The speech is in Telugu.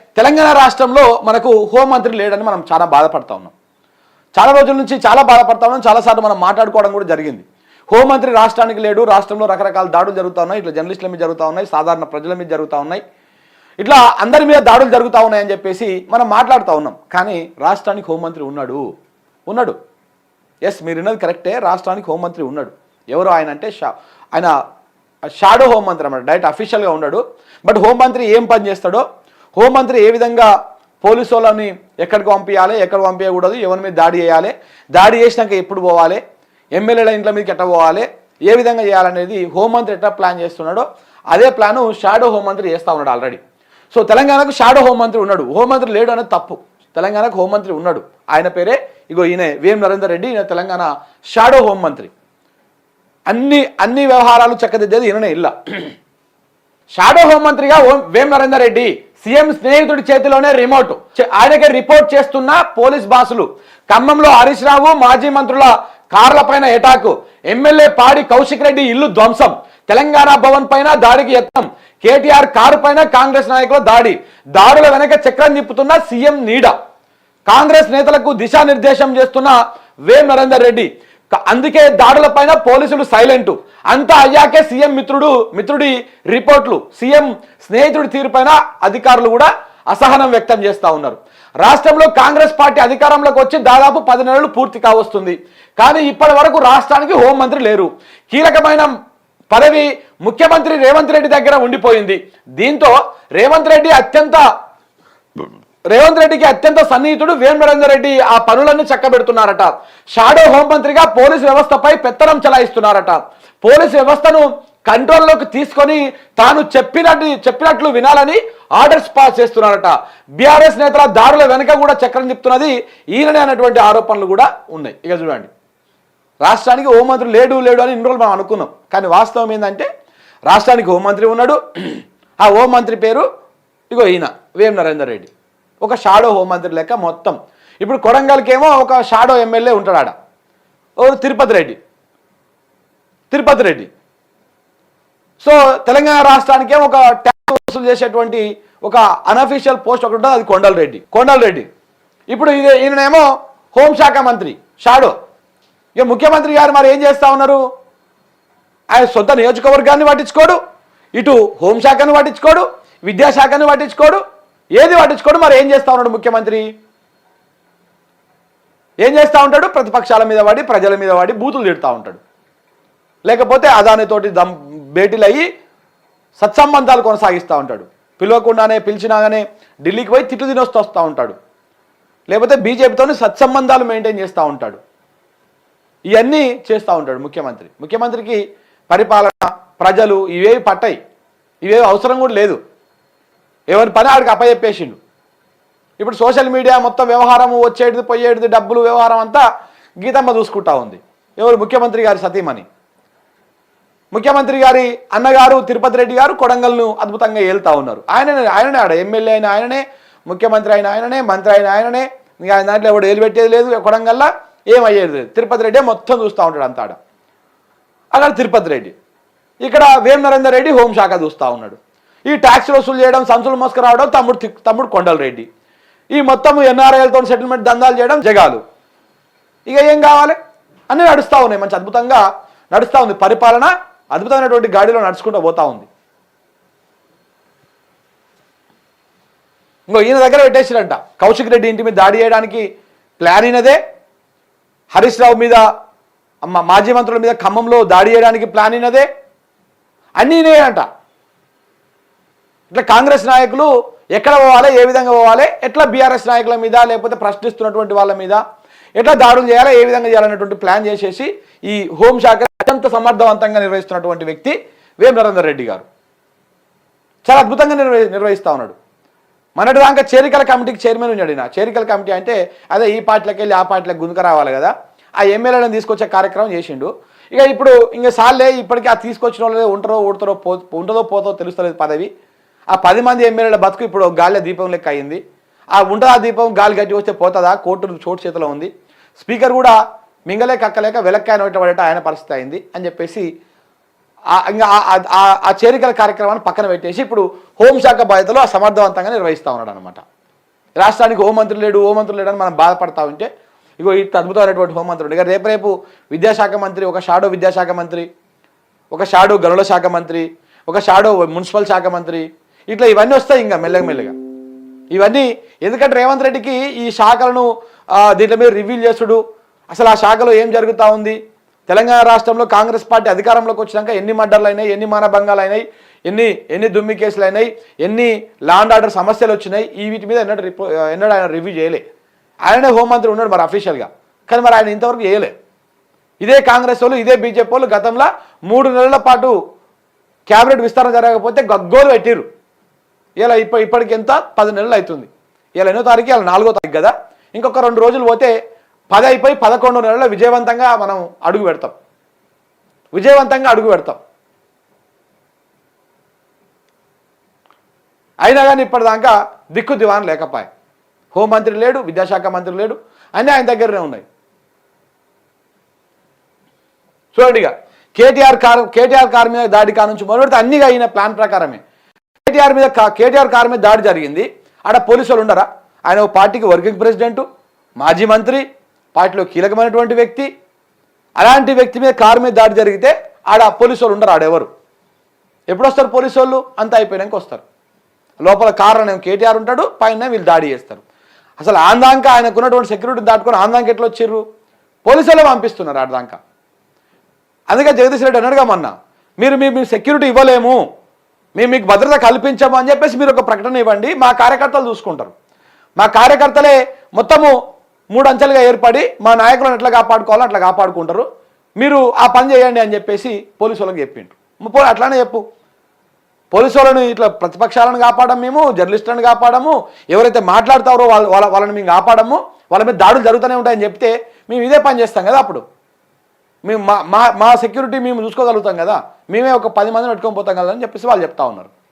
తెలంగాణ రాష్ట్రంలో మనకు హోంమంత్రి లేడని మనం చాలా బాధపడతా ఉన్నాం. చాలా రోజుల నుంచి చాలా బాధపడతా ఉన్నాం. చాలాసార్లు మనం మాట్లాడుకోవడం కూడా జరిగింది. హోంమంత్రి రాష్ట్రానికి లేడు, రాష్ట్రంలో రకరకాల దాడులు జరుగుతూ ఉన్నాయి, ఇట్లా జర్నలిస్టుల మీద జరుగుతూ ఉన్నాయి, సాధారణ ప్రజల మీద జరుగుతూ ఉన్నాయి, ఇట్లా అందరి మీద దాడులు జరుగుతూ ఉన్నాయని చెప్పేసి మనం మాట్లాడుతూ ఉన్నాం. కానీ రాష్ట్రానికి హోంమంత్రి ఉన్నాడు. ఎస్, మీరు విన్నది కరెక్టే, రాష్ట్రానికి హోంమంత్రి ఉన్నాడు. ఎవరు ఆయన అంటే ఆయన షాడో హోంమంత్రి అన్నమాట, డైరెక్ట్ అఫీషియల్గా ఉన్నాడు. బట్ హోంమంత్రి ఏం పని చేస్తాడో, హోంమంత్రి ఏ విధంగా పోలీసు వాళ్ళని ఎక్కడికి పంపించాలి, ఎక్కడ పంపించకూడదు, ఎవరి మీద దాడి చేయాలి, దాడి చేసినాక ఎప్పుడు పోవాలి, ఎమ్మెల్యేల ఇంట్ల మీదకి ఎట్లా పోవాలి, ఏ విధంగా చేయాలనేది హోంమంత్రి ఎట్లా ప్లాన్ చేస్తున్నాడో అదే ప్లాను షాడో హోంమంత్రి చేస్తూ ఉన్నాడు ఆల్రెడీ. సో తెలంగాణకు షాడో హోంమంత్రి ఉన్నాడు, హోంమంత్రి లేడు అనేది తప్పు. తెలంగాణకు హోంమంత్రి ఉన్నాడు, ఆయన పేరే ఇగో ఈయన వేం నరేందర్ రెడ్డి. ఈయన తెలంగాణ షాడో హోంమంత్రి. అన్ని వ్యవహారాలు చక్కదిద్దేది ఈయననే. ఇల్ల షాడో హోంమంత్రిగా వేం నరేందర్ రెడ్డి, సీఎం స్నేహితుడి చేతిలోనే రిమోట్, ఆయనకే రిపోర్ట్ చేస్తున్న పోలీస్ బాసులు. ఖమ్మంలో హరీష్ రావు మాజీ మంత్రుల కార్లపైన ఎటాకు, ఎమ్మెల్యే పాడి కౌశిక్ రెడ్డి ఇల్లు ధ్వంసం, తెలంగాణ భవన్ పైన దాడికి యత్నం, కేటీఆర్ కారు పైన కాంగ్రెస్ నాయకుల దాడుల వెనక చక్రం తిప్పుతున్న సీఎం నీడ, కాంగ్రెస్ నేతలకు దిశానిర్దేశం చేస్తున్న వేం నరేందర్ రెడ్డి. అందుకే దాడుల పైన పోలీసులు సైలెంట్. అంతా అయ్యాకే సీఎం మిత్రుడి రిపోర్ట్లు, సీఎం స్నేహితుడి తీరుపైన అధికారులు కూడా అసహనం వ్యక్తం చేస్తూ ఉన్నారు. రాష్ట్రంలో కాంగ్రెస్ పార్టీ అధికారంలోకి వచ్చి దాదాపు 10 నెలలు పూర్తి కావస్తుంది. కానీ ఇప్పటి వరకు రాష్ట్రానికి హోంమంత్రి లేరు. కీలకమైన పదవి ముఖ్యమంత్రి రేవంత్ రెడ్డి దగ్గర ఉండిపోయింది. దీంతో రేవంత్ రెడ్డికి అత్యంత సన్నిహితుడు వేం నరేందర్ రెడ్డి ఆ పనులన్నీ చక్కబెడుతున్నారట. షాడో హోంమంత్రిగా పోలీసు వ్యవస్థపై పెత్తనం చెలాయిస్తున్నారట. పోలీసు వ్యవస్థను కంట్రోల్లోకి తీసుకొని తాను చెప్పినట్లు వినాలని ఆర్డర్స్ పాస్ చేస్తున్నారట. బీఆర్ఎస్ నేతల దాడుల వెనుక కూడా చక్రం తిప్పుతున్నది ఈయననే అనేటువంటి ఆరోపణలు కూడా ఉన్నాయి. ఇక చూడండి, రాష్ట్రానికి హోంమంత్రి లేడు అని ఇన్ని రోజులు మనం అనుకున్నాం. కానీ వాస్తవం ఏంటంటే రాష్ట్రానికి హోంమంత్రి ఉన్నాడు. ఆ హోంమంత్రి పేరు ఇగో ఈయన వేం నరేందర్ రెడ్డి, ఒక షాడో హోంమంత్రి లెక్క మొత్తం. ఇప్పుడు కొడంగల్కేమో ఒక షాడో ఎమ్మెల్యే ఉంటాడు ఆడ, తిరుపతి రెడ్డి. సో తెలంగాణ రాష్ట్రానికేమో ఒక ట్యాక్స్ వసూలు చేసేటువంటి ఒక అనఫీషియల్ పోస్ట్ ఒకటి ఉంటుంది, అది కొండలరెడ్డి. ఇప్పుడు ఈయననేమో హోంశాఖ మంత్రి షాడో. ఇక ముఖ్యమంత్రి గారు మరి ఏం చేస్తూ ఉన్నారు, ఆయన సొంత నియోజకవర్గాన్ని పట్టించుకోడు, ఇటు హోంశాఖను పట్టించుకోడు, విద్యాశాఖను పట్టించుకోడు, ఏది పట్టించుకోడు. మరి ఏం చేస్తూ ఉన్నాడు ముఖ్యమంత్రి? ఏం చేస్తూ ఉంటాడు? ప్రతిపక్షాల మీద వాడి, ప్రజల మీద వాడి బూతులు తిడుతూ ఉంటాడు. లేకపోతే అదానితోటి భేటీలు అయ్యి సత్సంబంధాలు కొనసాగిస్తూ ఉంటాడు. పిలిచినాగానే ఢిల్లీకి పోయి తిట్లు తినొస్తూ వస్తూ ఉంటాడు. లేకపోతే బీజేపీతో సత్సంబంధాలు మెయింటైన్ చేస్తూ ఉంటాడు. ఇవన్నీ చేస్తూ ఉంటాడు ముఖ్యమంత్రికి పరిపాలన, ప్రజలు ఇవేవి పట్టాయి, ఇవేవి అవసరం కూడా లేదు. ఎవరి పని ఆడికి అప్పచెప్పేసిండు. ఇప్పుడు సోషల్ మీడియా మొత్తం వ్యవహారం, వచ్చేటిది పోయేటిది డబ్బులు వ్యవహారం అంతా గీతమ్మ చూసుకుంటా ఉంది. ఎవరు? ముఖ్యమంత్రి గారి సతీమణి. ముఖ్యమంత్రి గారి అన్నగారు తిరుపతి రెడ్డి గారు కొడంగల్ను అద్భుతంగా ఏళ్తా ఉన్నారు. ఆయననే ఆడ ఎమ్మెల్యే అయిన ఆయననే, ముఖ్యమంత్రి అయిన ఆయననే, మంత్రి అయిన ఆయననే. ఇంకా దాంట్లో ఎవడు ఏలు పెట్టేది లేదు. కొడంగల్లా ఏమయ్యేది లేదు. తిరుపతి రెడ్డి మొత్తం చూస్తూ ఉంటాడు అంతా ఆడ. అక్కడ తిరుపతి రెడ్డి, ఇక్కడ వేం నరేందర్ రెడ్డి హోంశాఖ చూస్తూ ఉన్నాడు. ఈ ట్యాక్స్ వసూలు చేయడం, సంచులు మోసుకురావడం తమ్ముడు కొండలరెడ్డి. ఈ మొత్తం ఎన్ఆర్ఐలతో సెటిల్మెంట్ దందాలు చేయడం జగాలు. ఇక ఏం కావాలి? అన్నీ నడుస్తూ ఉన్నాయి, మంచి అద్భుతంగా నడుస్తూ ఉంది. పరిపాలన అద్భుతమైనటువంటి గాడిలో నడుచుకుంటూ పోతా ఉంది. ఇంకో ఈయన దగ్గర పెట్టేసిరంట, కౌశిక్ రెడ్డి ఇంటి మీద దాడి చేయడానికి ప్లాన్ అయినదే. హరీష్ రావు మీద, మాజీ మంత్రుల మీద ఖమ్మంలో దాడి చేయడానికి ప్లాన్ అయినదే. అన్నీ అంట. ఇట్లా కాంగ్రెస్ నాయకులు ఎక్కడ పోవాలి, ఏ విధంగా పోవాలి, ఎట్లా బీఆర్ఎస్ నాయకుల మీద లేకపోతే ప్రశ్నిస్తున్నటువంటి వాళ్ళ మీద ఎట్లా దాడులు చేయాలి, ఏ విధంగా చేయాలనేటువంటి ప్లాన్ చేసేసి ఈ హోంశాఖ అత్యంత సమర్థవంతంగా నిర్వహిస్తున్నటువంటి వ్యక్తి వేం నరేందర్ రెడ్డి గారు. చాలా అద్భుతంగా నిర్వహిస్తూ ఉన్నాడు. మొన్నటి దాకా చేరికల కమిటీకి చైర్మన్ ఉన్నాడు. చేరికల కమిటీ అంటే అదే ఈ పార్టీలకు వెళ్ళి ఆ పార్టీలకు గుంజుక రావాలి కదా, ఆ ఎమ్మెల్యేలను తీసుకొచ్చే కార్యక్రమం చేసిండు. ఇక ఇప్పుడు ఇంకా సార్లే, ఇప్పటికీ ఆ తీసుకొచ్చిన వాళ్ళు ఉంటుందో పోతో తెలుస్తలేదు పదవి. ఆ 10 మంది ఎమ్మెల్యేల బతుకు ఇప్పుడు గాలిలో దీపం లెక్క అయింది. ఆ ఉంటుందా దీపం, గాలి గట్టి వస్తే పోతుందా, కోర్టు చోటు చేతిలో ఉంది. స్పీకర్ కూడా మింగలేక అక్కలేక వెలక్కాయ నోట పడేట ఆయన పరిస్థితి అయింది అని చెప్పేసి ఇంకా ఆ చేరికల కార్యక్రమాన్ని పక్కన పెట్టేసి ఇప్పుడు హోంశాఖ బాధ్యతలు సమర్థవంతంగా నిర్వహిస్తూ ఉన్నాడు అనమాట. రాష్ట్రానికి హోంమంత్రి లేడు అని మనం బాధపడతా ఉంటే ఇగో ఈ అద్భుతమైనటువంటి హోంమంత్రి ఇక రేపు విద్యాశాఖ మంత్రి, ఒక షాడో విద్యాశాఖ మంత్రి, ఒక షాడో గనుల శాఖ మంత్రి, ఒక షాడో మున్సిపల్ శాఖ మంత్రి, ఇట్లా ఇవన్నీ వస్తాయి ఇంకా మెల్లగా. ఇవన్నీ ఎందుకంటే రేవంత్ రెడ్డికి ఈ శాఖలను దీంట్లో మీద రివ్యూ చేసుడు, అసలు ఆ శాఖలో ఏం జరుగుతూ ఉంది, తెలంగాణ రాష్ట్రంలో కాంగ్రెస్ పార్టీ అధికారంలోకి వచ్చినాక ఎన్ని మర్డర్లు అయినాయి, ఎన్ని మానభంగాలు అయినాయి, ఎన్ని దుమ్మి కేసులు అయినాయి, ఎన్ని లా అండ్ ఆర్డర్ సమస్యలు వచ్చినాయి, వీటి మీద ఎన్నడూ ఆయన రివ్యూ చేయలే. ఆయనే హోంమంత్రి ఉన్నాడు మరి అఫీషియల్గా, కానీ మరి ఆయన ఇంతవరకు చేయలే. ఇదే కాంగ్రెస్ వాళ్ళు, ఇదే బీజేపీ వాళ్ళు గతంలో 3 నెలల పాటు క్యాబినెట్ విస్తరణ జరగకపోతే గగ్గోలు పెట్టిరు. ఇలా ఇప్పటికి ఎంత 10 నెలలు అవుతుంది. ఇలా ఎన్నో తారీఖు, ఇలా 4వ తారీఖు కదా, ఇంకొక 2 రోజులు పోతే 10 అయిపోయి 11 నెలల్లో విజయవంతంగా మనం అడుగు పెడతాం. అయినా కానీ ఇప్పటిదాకా దిక్కు దివాన్ లేకపోయా. హోంమంత్రి లేడు, విద్యాశాఖ మంత్రి లేడు, అన్నీ ఆయన దగ్గరనే ఉన్నాయి. చూడండి, ఇక కేటీఆర్ కారు మీద దాడి కానుంచి మొదలుపెడితే అన్ని అయిన ప్లాన్ ప్రకారమే. కేటీఆర్ కారు మీద దాడి జరిగింది. ఆడ పోలీసులు ఉండరా? ఆయన ఒక పార్టీకి వర్కింగ్ ప్రెసిడెంటు, మాజీ మంత్రి, పార్టీలో కీలకమైనటువంటి వ్యక్తి. అలాంటి వ్యక్తి మీద కారు మీద దాడి జరిగితే ఆడ పోలీసు వాళ్ళు ఉండరు. ఆడెవరు ఎప్పుడు వస్తారు? పోలీసు వాళ్ళు అంతా అయిపోయినాక వస్తారు. లోపల కారణం కేటీఆర్ ఉంటాడు, పైన వీళ్ళు దాడి చేస్తారు. అసలు ఆందాంక ఆయనకు ఉన్నటువంటి సెక్యూరిటీ దాటుకొని ఆందాంక ఎట్లా వచ్చిర్రు? పోలీసు వాళ్ళే పంపిస్తున్నారు ఆడదాకా. అందుకే జగదీష్ రెడ్డి అన్నాడుగా మొన్న, మీరు సెక్యూరిటీ ఇవ్వలేము, మేము మీకు భద్రత కల్పించము అని చెప్పేసి మీరు ఒక ప్రకటన ఇవ్వండి, మా కార్యకర్తలు చూసుకుంటారు. మా కార్యకర్తలే మొత్తము 3 అంచెలుగా ఏర్పడి మా నాయకులను ఎట్లా కాపాడుకోవాలో అట్లా కాపాడుకుంటారు, మీరు ఆ పని చేయండి అని చెప్పేసి పోలీసు వాళ్ళకి చెప్పిండ్రు. అట్లానే చెప్పు, పోలీసు వాళ్ళని ఇట్లా ప్రతిపక్షాలను కాపాడము, మేము జర్నలిస్టులను కాపాడము, ఎవరైతే మాట్లాడతారో వాళ్ళని మేము కాపాడము, వాళ్ళ మీద దాడులు జరుగుతూనే ఉంటాయని చెప్తే మేము ఇదే పని చేస్తాం కదా. అప్పుడు మేము మా సెక్యూరిటీ మేము చూసుకోగలుగుతాం కదా, మేమే ఒక 10 మందిని పెట్టుకొని పోతాం కదా అని చెప్పేసి వాళ్ళు చెప్తా ఉన్నారు.